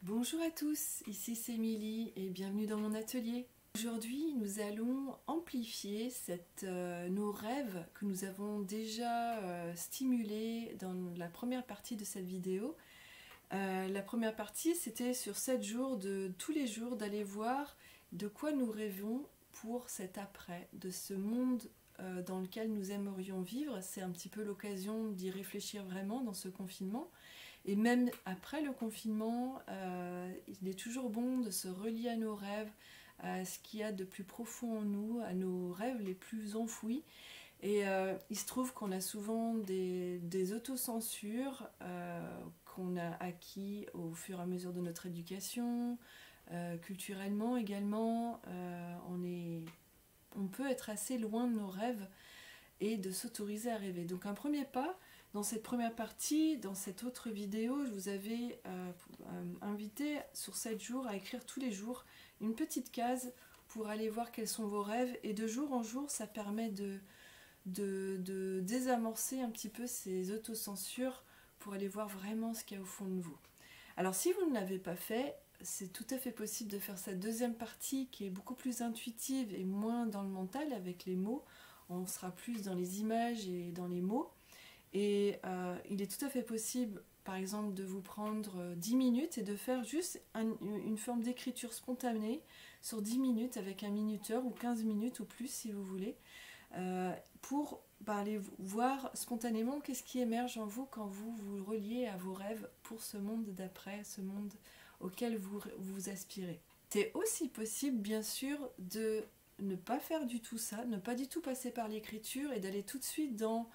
Bonjour à tous, ici c'est Émilie et bienvenue dans mon atelier. Aujourd'hui nous allons amplifier nos rêves que nous avons déjà stimulés dans la première partie de cette vidéo. La première partie c'était sur 7 jours de tous les jours d'aller voir de quoi nous rêvons pour cet après, de ce monde dans lequel nous aimerions vivre. C'est un petit peu l'occasion d'y réfléchir vraiment dans ce confinement. Et même après le confinement, il est toujours bon de se relier à nos rêves, à ce qu'il y a de plus profond en nous, à nos rêves les plus enfouis. Et il se trouve qu'on a souvent des autocensures qu'on a acquis au fur et à mesure de notre éducation, culturellement également. On peut être assez loin de nos rêves et de s'autoriser à rêver. Donc un premier pas, dans cette première partie, dans cette autre vidéo, je vous avais invité sur 7 jours à écrire tous les jours une petite case pour aller voir quels sont vos rêves. Et de jour en jour, ça permet de désamorcer un petit peu ces autocensures pour aller voir vraiment ce qu'il y a au fond de vous. Alors si vous ne l'avez pas fait, c'est tout à fait possible de faire cette deuxième partie qui est beaucoup plus intuitive et moins dans le mental avec les mots. On sera plus dans les images et dans les mots. Et il est tout à fait possible, par exemple, de vous prendre 10 minutes et de faire juste une forme d'écriture spontanée sur 10 minutes avec un minuteur ou 15 minutes ou plus si vous voulez, pour aller voir spontanément qu'est-ce qui émerge en vous quand vous vous reliez à vos rêves pour ce monde d'après, ce monde auquel vous aspirez. C'est aussi possible, bien sûr, de ne pas faire du tout ça, ne pas du tout passer par l'écriture et d'aller tout de suite dans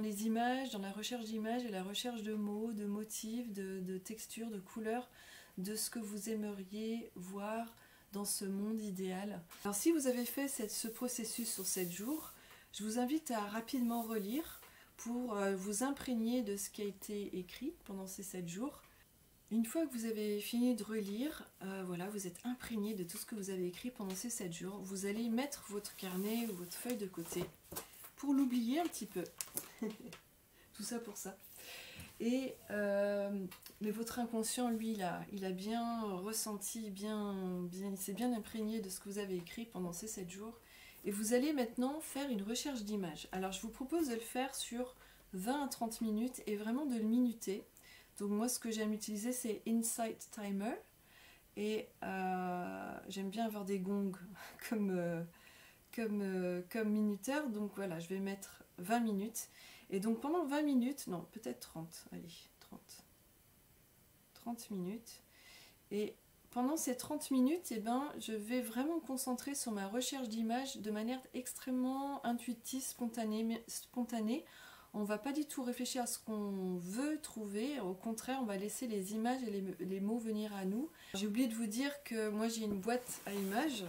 les images, dans la recherche d'images et la recherche de mots, de motifs, de textures, de couleurs, de ce que vous aimeriez voir dans ce monde idéal. Alors si vous avez fait ce processus sur 7 jours, je vous invite à rapidement relire pour vous imprégner de ce qui a été écrit pendant ces 7 jours. Une fois que vous avez fini de relire, voilà, vous êtes imprégné de tout ce que vous avez écrit pendant ces 7 jours. Vous allez mettre votre carnet ou votre feuille de côté pour l'oublier un petit peu. Tout ça pour ça. Et mais votre inconscient, lui, il a bien ressenti, il s'est bien imprégné de ce que vous avez écrit pendant ces 7 jours. Et vous allez maintenant faire une recherche d'images. Alors je vous propose de le faire sur 20 à 30 minutes et vraiment de le minuter. Donc moi ce que j'aime utiliser c'est Insight Timer. Et j'aime bien avoir des gongs comme minuteur. Donc voilà, je vais mettre 20 minutes. Et donc pendant 20 minutes, non, peut-être 30, allez, 30 minutes. Et pendant ces 30 minutes, eh ben, je vais vraiment me concentrer sur ma recherche d'images de manière extrêmement intuitive, spontanée. On ne va pas du tout réfléchir à ce qu'on veut trouver, au contraire, on va laisser les images et les mots venir à nous. J'ai oublié de vous dire que moi j'ai une boîte à images.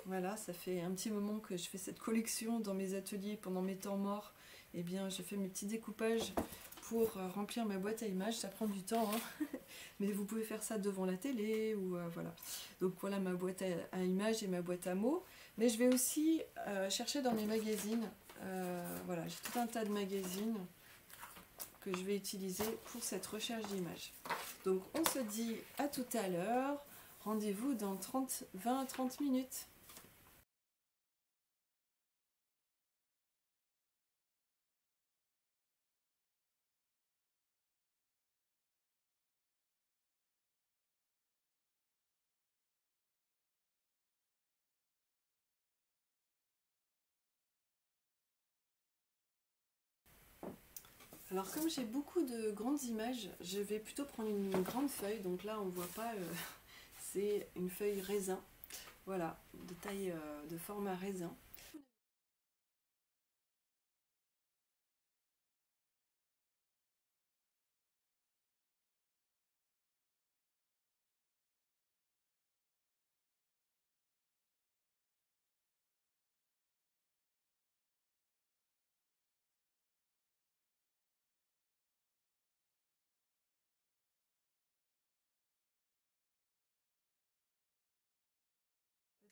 Voilà, ça fait un petit moment que je fais cette collection dans mes ateliers pendant mes temps morts. Eh bien, je fais mes petits découpages pour remplir ma boîte à images. Ça prend du temps, hein. Mais vous pouvez faire ça devant la télé ou voilà. Donc voilà ma boîte à images et ma boîte à mots. Mais je vais aussi chercher dans mes magazines. Voilà, j'ai tout un tas de magazines que je vais utiliser pour cette recherche d'images. Donc on se dit à tout à l'heure. Rendez-vous dans 20 à 30 minutes. Alors comme j'ai beaucoup de grandes images, je vais plutôt prendre une grande feuille. Donc là on ne voit pas, c'est une feuille raisin. Voilà, de taille, de format raisin.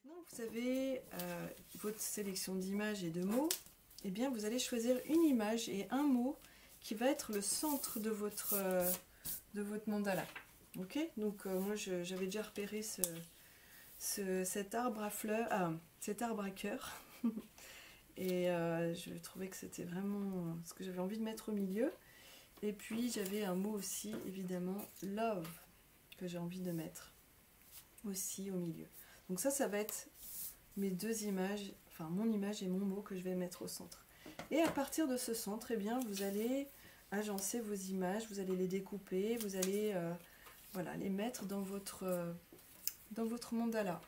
Maintenant que vous avez votre sélection d'images et de mots, eh bien vous allez choisir une image et un mot qui va être le centre de votre mandala. Ok, donc moi j'avais déjà repéré cet arbre à fleurs, cet arbre à cœur. Et je trouvais que c'était vraiment ce que j'avais envie de mettre au milieu. Et puis j'avais un mot aussi, évidemment, love, que j'ai envie de mettre aussi au milieu. Donc ça va être mes deux images, enfin mon image et mon mot que je vais mettre au centre. Et à partir de ce centre, eh bien, vous allez agencer vos images, vous allez les découper, vous allez voilà, les mettre dans votre mandala.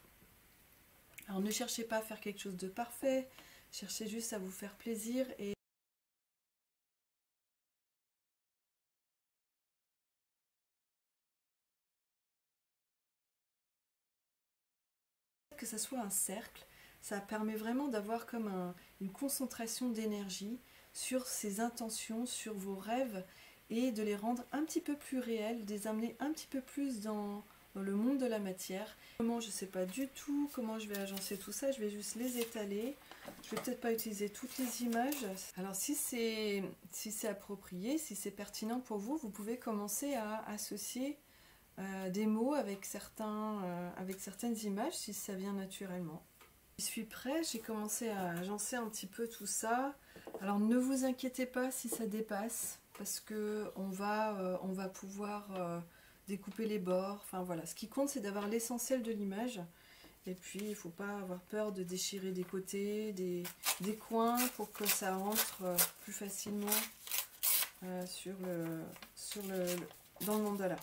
Alors ne cherchez pas à faire quelque chose de parfait, cherchez juste à vous faire plaisir et que ça soit un cercle, ça permet vraiment d'avoir comme une concentration d'énergie sur ces intentions, sur vos rêves et de les rendre un petit peu plus réels, de les amener un petit peu plus dans le monde de la matière. Je ne sais pas du tout comment je vais agencer tout ça, je vais juste les étaler. Je vais peut-être pas utiliser toutes les images. Alors si c'est approprié, si c'est pertinent pour vous, vous pouvez commencer à associer des mots avec certaines images si ça vient naturellement. Je suis prête, j'ai commencé à agencer un petit peu tout ça. Alors ne vous inquiétez pas si ça dépasse, parce que on va pouvoir découper les bords. Enfin voilà, ce qui compte c'est d'avoir l'essentiel de l'image. Et puis il ne faut pas avoir peur de déchirer des côtés, des coins pour que ça rentre plus facilement dans le mandala.